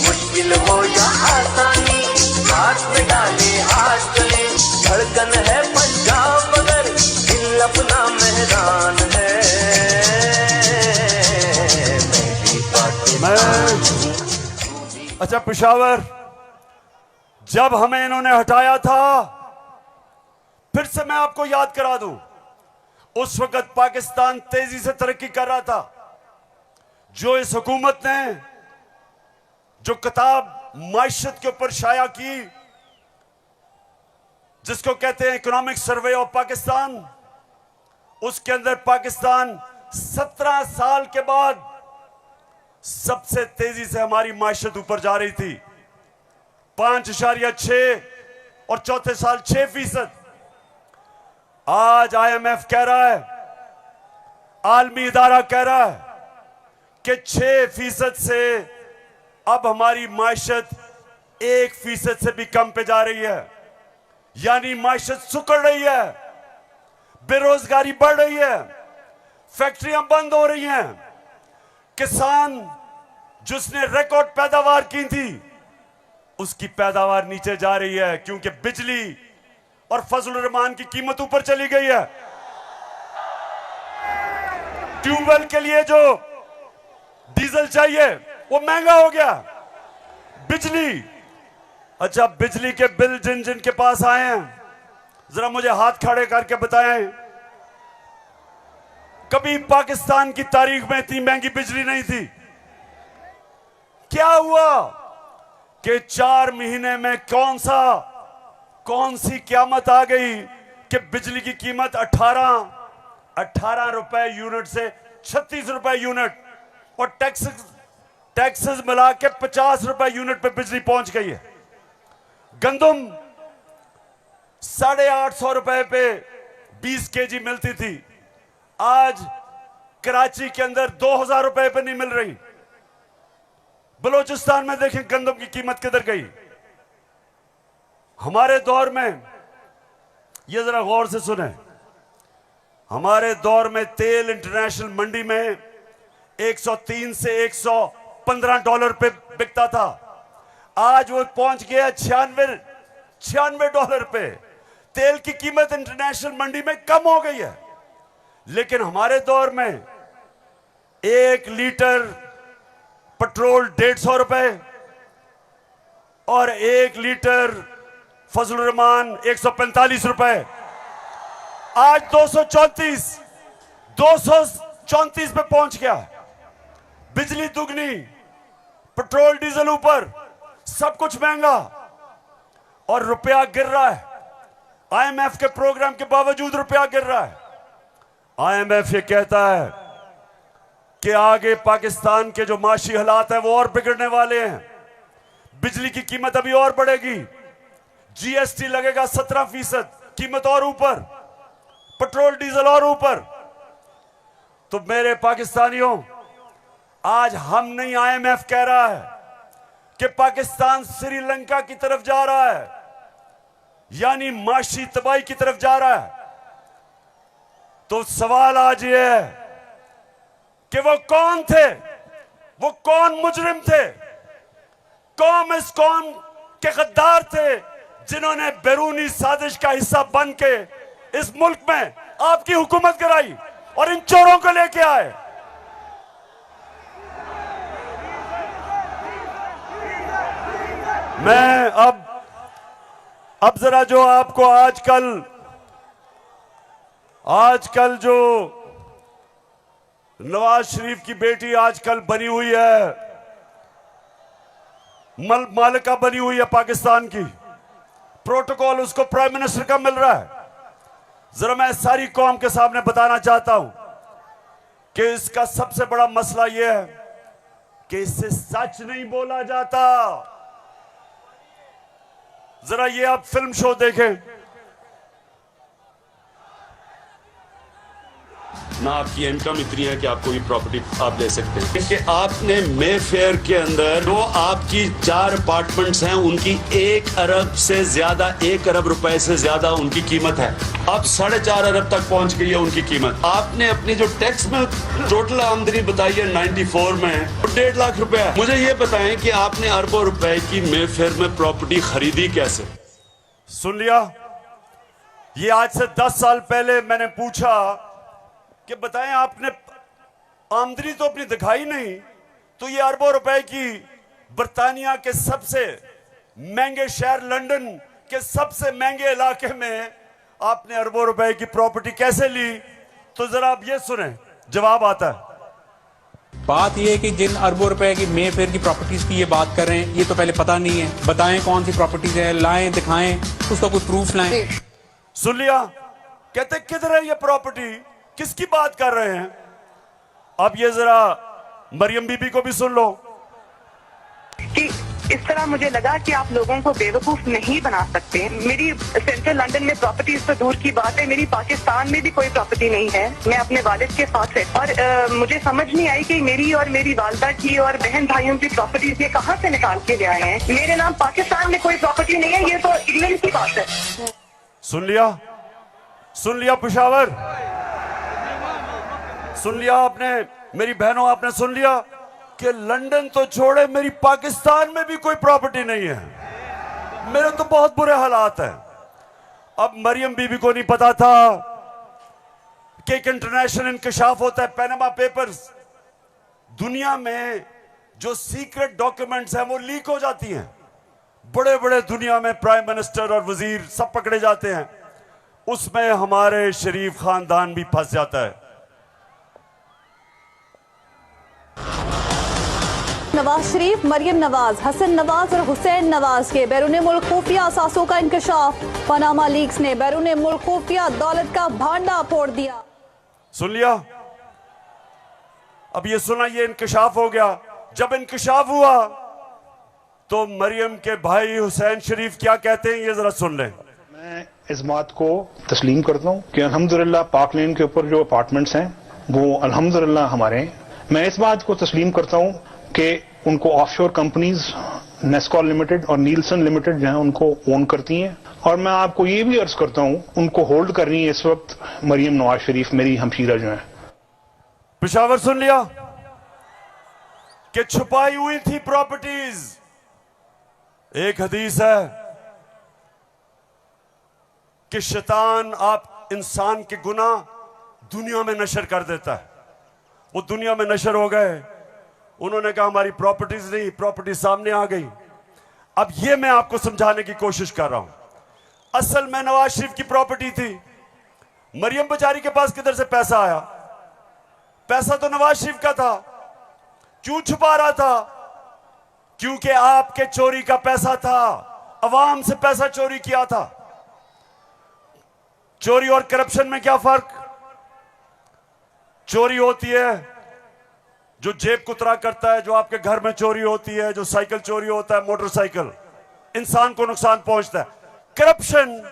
मुश्किल हो या आसानी हाथ में डाले हाथ चले। धड़कन है पंजाब मगर दिल अपना मेहरान है। अच्छा पेशावर, जब हमें इन्होंने हटाया था, फिर से मैं आपको याद करा दूं, उस वक्त पाकिस्तान तेजी से तरक्की कर रहा था। जो इस हुकूमत ने जो किताब माइशत के ऊपर शाया की, जिसको कहते हैं इकोनॉमिक सर्वे ऑफ पाकिस्तान, उसके अंदर पाकिस्तान 17 साल के बाद सबसे तेजी से हमारी माइशत ऊपर जा रही थी। 5.6 और चौथे साल 6%। आज IMF कह रहा है, आलमी इदारा कह रहा है कि 6% से अब हमारी माइशत 1% से भी कम पे जा रही है। यानी माइशत सुकड़ रही है, बेरोजगारी बढ़ रही है, फैक्ट्रियां बंद हो रही हैं। किसान जिसने रिकॉर्ड पैदावार की थी, उसकी पैदावार नीचे जा रही है, क्योंकि बिजली और फजल रहमान की कीमत ऊपर चली गई है। ट्यूबवेल के लिए जो डीजल चाहिए वो महंगा हो गया। बिजली, अच्छा बिजली के बिल जिन जिन के पास आए हैं, जरा मुझे हाथ खड़े करके बताएं, कभी पाकिस्तान की तारीख में इतनी महंगी बिजली नहीं थी। क्या हुआ कि 4 महीने में कौन सी क़यामत आ गई कि बिजली की कीमत 18 रुपए यूनिट से 36 रुपए यूनिट, और टैक्सेस मिला के 50 रुपए यूनिट पे बिजली पहुंच गई है। गंदम 850 रुपए पे 20 केजी मिलती थी, आज कराची के अंदर 2000 रुपए पे नहीं मिल रही। बलूचिस्तान में देखें गंदम की कीमत किधर गई। हमारे दौर में, ये जरा गौर से सुने, हमारे दौर में तेल इंटरनेशनल मंडी में 103 से 115 डॉलर पे बिकता था। आज वो पहुंच गया 96 डॉलर पे। तेल की कीमत इंटरनेशनल मंडी में कम हो गई है। लेकिन हमारे दौर में 1 लीटर पेट्रोल 150 रुपए और 1 लीटर फजल रहमान 145 रुपए। आज 234 पे पहुंच गया। बिजली दुगनी, पेट्रोल डीजल ऊपर, सब कुछ महंगा और रुपया गिर रहा है। IMF के प्रोग्राम के बावजूद रुपया गिर रहा है। IMF ये कहता है कि आगे पाकिस्तान के जो माशी हालात हैं वो और बिगड़ने वाले हैं। बिजली की कीमत अभी और बढ़ेगी, GST लगेगा 17%, कीमत और ऊपर, पेट्रोल डीजल और ऊपर। तो मेरे पाकिस्तानियों, आज हम नहीं, IMF कह रहा है कि पाकिस्तान श्रीलंका की तरफ जा रहा है, यानी माशी तबाही की तरफ जा रहा है। तो सवाल आज ये है कि वो कौन थे, वो कौन मुजरिम थे, कौन इस कौम के गद्दार थे जिन्होंने बैरूनी साजिश का हिस्सा बन के इस मुल्क में आपकी हुकूमत कराई और इन चोरों को लेके आए। मैं अब जरा जो आपको आजकल जो नवाज शरीफ की बेटी आजकल बनी हुई है, मालिका बनी हुई है पाकिस्तान की, प्रोटोकॉल उसको प्राइम मिनिस्टर का मिल रहा है। जरा मैं सारी कौम के सामने बताना चाहता हूं कि इसका सबसे बड़ा मसला यह है कि इससे सच नहीं बोला जाता। जरा ये आप फिल्म शो देखें ना, आपकी इनकम इतनी है कि आपको ये प्रॉपर्टी आप ले सकते हैं कि आपने मेफेयर के अंदर जो आपकी 4 अपार्टमेंट्स हैं उनकी 1 अरब से ज्यादा, 1 अरब रुपए से ज्यादा उनकी कीमत है। अब 4.5 अरब तक पहुंच गई है उनकी कीमत। आपने अपनी जो टैक्स में टोटल आमदनी बताई है 94 में 1.5 लाख रुपए है। मुझे ये बताएं कि आपने अरबों रुपए की मेफेयर में प्रॉपर्टी खरीदी कैसे? सुन लिया, ये आज से 10 साल पहले मैंने पूछा कि बताएं आपने आमदनी तो अपनी दिखाई नहीं, तो ये अरबों रुपए की बर्तानिया के सबसे महंगे शहर लंदन के सबसे महंगे इलाके में आपने अरबों रुपए की प्रॉपर्टी कैसे ली? तो जरा आप ये सुने, जवाब आता है। बात यह है कि जिन अरबों रुपए की मेफेयर की प्रॉपर्टीज की ये बात कर रहे हैं, ये तो पहले पता नहीं है। बताएं कौन सी प्रॉपर्टीज है, लाएं, दिखाएं, उसका कोई प्रूफ लाएं। सुन लिया, कहते किधर है ये प्रॉपर्टी, किसकी बात कर रहे हैं? अब ये जरा मरियम बीबी को भी सुन लो कि इस तरह मुझे लगा कि आप लोगों को बेवकूफ नहीं बना सकते। मेरी सेंट्रल लंदन में प्रॉपर्टीज तो दूर की बात है, मेरी पाकिस्तान में भी कोई प्रॉपर्टी नहीं है। मैं अपने वालिद के साथ है और मुझे समझ नहीं आई कि मेरी और मेरी वालदा की और बहन भाइयों की प्रॉपर्टीज ये कहाँ से निकाल के ले आए हैं। मेरे नाम पाकिस्तान में कोई प्रॉपर्टी नहीं है, ये तो इंग्लैंड की बात है। सुन लिया पेशावर, सुन लिया आपने, मेरी बहनों आपने सुन लिया कि लंदन तो छोड़े मेरी पाकिस्तान में भी कोई प्रॉपर्टी नहीं है। मेरे तो बहुत बुरे हालात हैं। अब मरियम बीबी को नहीं पता था कि एक इंटरनेशनल इंकशाफ होता है, पैनामा पेपर्स। दुनिया में जो सीक्रेट डॉक्यूमेंट्स हैं वो लीक हो जाती हैं। बड़े बड़े दुनिया में प्राइम मिनिस्टर और वजीर सब पकड़े जाते हैं, उसमें हमारे शरीफ खानदान भी फंस जाता है। नवाज शरीफ, मरियम नवाज, हसन नवाज और हुसैन नवाज के बैरून मुल्क खुफिया असासों का इंकशाफ। पनामा लीक्स ने बैरून मुल्क खुफिया दौलत का भांडा फोड़ दिया। सुन लिया, अब ये सुना, ये इंकशाफ हो गया। जब इंकशाफ हुआ तो मरियम के भाई हुसैन शरीफ क्या कहते हैं, ये जरा सुन लें। मैं इस बात को तस्लीम करता हूँ कि अल्हम्दुलिल्लाह पाक लेन के ऊपर जो अपार्टमेंट्स हैं वो अल्हम्दुलिल्लाह हमारे हैं। मैं इस बात को तस्लीम करता हूँ कि उनको ऑफशोर कंपनीज नेस्कॉल लिमिटेड और नीलसन लिमिटेड जो है उनको ओन करती हैं। और मैं आपको ये भी अर्ज करता हूँ उनको होल्ड कर रही है इस वक्त मरियम नवाज शरीफ, मेरी हमशीरा जो है। पेशावर सुन लिया कि छुपाई हुई थी प्रॉपर्टीज। एक हदीस है कि शैतान आप इंसान के गुनाह दुनिया में नशर कर देता है। वो दुनिया में नशर हो गए, उन्होंने कहा हमारी प्रॉपर्टीज नहीं, प्रॉपर्टी सामने आ गई। अब ये मैं आपको समझाने की कोशिश कर रहा हूं। असल में नवाज शरीफ की प्रॉपर्टी थी। मरियम बेचारी के पास किधर से पैसा आया? पैसा तो नवाज शरीफ का था। क्यों छुपा रहा था? क्योंकि आपके चोरी का पैसा था, अवाम से पैसा चोरी किया था। चोरी और करप्शन में क्या फर्क? चोरी होती है जो जेब कुतरा करता है, जो आपके घर में चोरी होती है, जो साइकिल चोरी होता है, मोटरसाइकिल, इंसान को नुकसान पहुंचता है। करप्शन,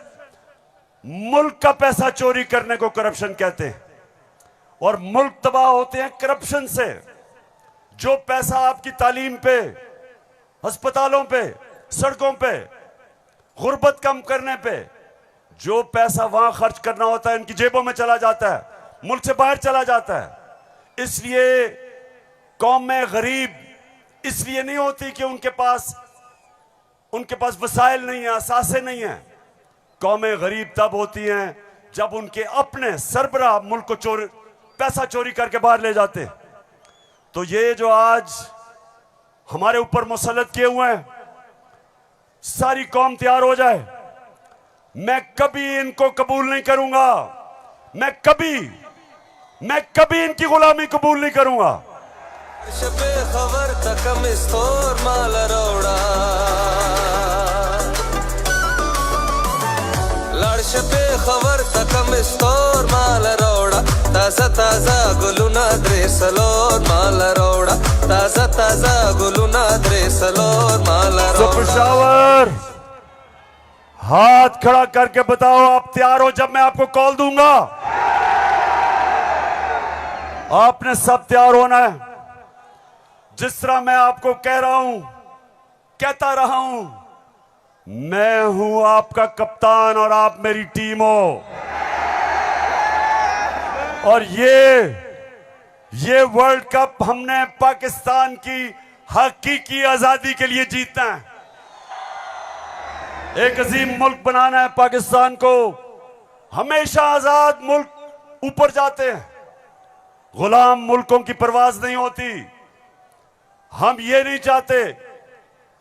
मुल्क का पैसा चोरी करने को करप्शन कहते हैं, और मुल्क तबाह होते हैं करप्शन से। जो पैसा आपकी तालीम पे, अस्पतालों पे, सड़कों पे, गुर्बत कम करने पे, जो पैसा वहां खर्च करना होता है इनकी जेबों में चला जाता है, मुल्क से बाहर चला जाता है। इसलिए कौम में गरीब इसलिए नहीं होती कि उनके पास वसाइल नहीं है, असासे नहीं है। कौमें गरीब तब होती हैं जब उनके अपने सरबराह मुल्क को पैसा चोरी करके बाहर ले जाते। तो ये जो आज हमारे ऊपर मुसल्लत किए हुए हैं, सारी कौम तैयार हो जाए। मैं कभी इनको कबूल नहीं करूंगा, मैं कभी इनकी गुलामी कबूल नहीं करूंगा। खबर तकम इस्तोर माल रोड़ा लड़श पे खबर तकम इस्तोर माल रोड़ा ताजा ताजा गुलुना द्रेसलोर माल रोड़ा ताजा ताजा गुलुना द्रेसलोर माल रोड़ा। पेशावर हाथ खड़ा करके बताओ आप तैयार हो जब मैं आपको कॉल दूंगा? आपने सब तैयार होना है। जिस तरह मैं आपको कह रहा हूं, कहता रहा हूं, मैं हूं आपका कप्तान और आप मेरी टीम हो। और ये वर्ल्ड कप हमने पाकिस्तान की हकीकी आजादी के लिए जीतना है। एक अजीम मुल्क बनाना है पाकिस्तान को। हमेशा आजाद मुल्क ऊपर जाते हैं, गुलाम मुल्कों की परवाज नहीं होती। हम ये नहीं चाहते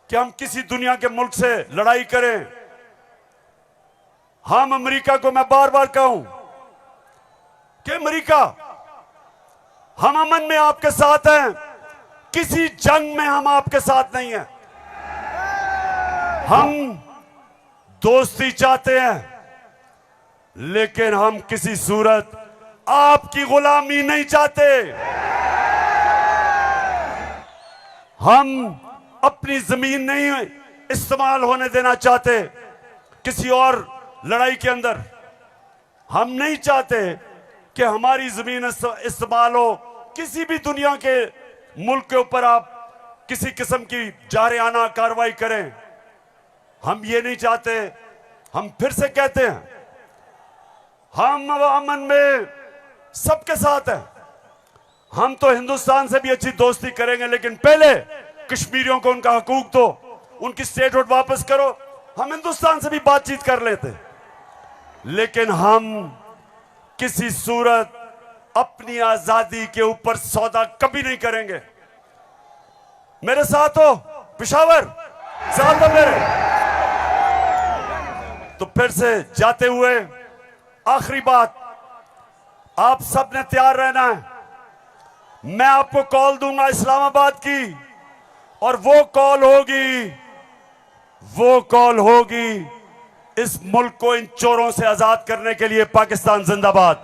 कि हम किसी दुनिया के मुल्क से लड़ाई करें। हम अमेरिका को मैं बार बार कहूं कि अमेरिका, हम अमन में आपके साथ हैं, किसी जंग में हम आपके साथ नहीं हैं। हम दोस्ती चाहते हैं, लेकिन हम किसी सूरत आपकी गुलामी नहीं चाहते। हम अपनी जमीन नहीं इस्तेमाल होने देना चाहते किसी और लड़ाई के अंदर। हम नहीं चाहते कि हमारी जमीन इस्तेमाल हो किसी भी दुनिया के मुल्क के ऊपर आप किसी किस्म की जारियाना कार्रवाई करें। हम ये नहीं चाहते। हम फिर से कहते हैं, हम अमन में सबके साथ हैं। हम तो हिंदुस्तान से भी अच्छी दोस्ती करेंगे, लेकिन पहले कश्मीरियों को उनका हकूक दो, उनकी स्टेटहुड वापस करो। हम हिंदुस्तान से भी बातचीत कर लेते, लेकिन हम किसी सूरत अपनी आजादी के ऊपर सौदा कभी नहीं करेंगे। मेरे साथ हो पेशावर, साथ हो मेरे। तो फिर से जाते हुए आखिरी बात, आप सब ने तैयार रहना है। मैं आपको कॉल दूंगा इस्लामाबाद की, और वो कॉल होगी इस मुल्क को इन चोरों से आजाद करने के लिए। पाकिस्तान जिंदाबाद।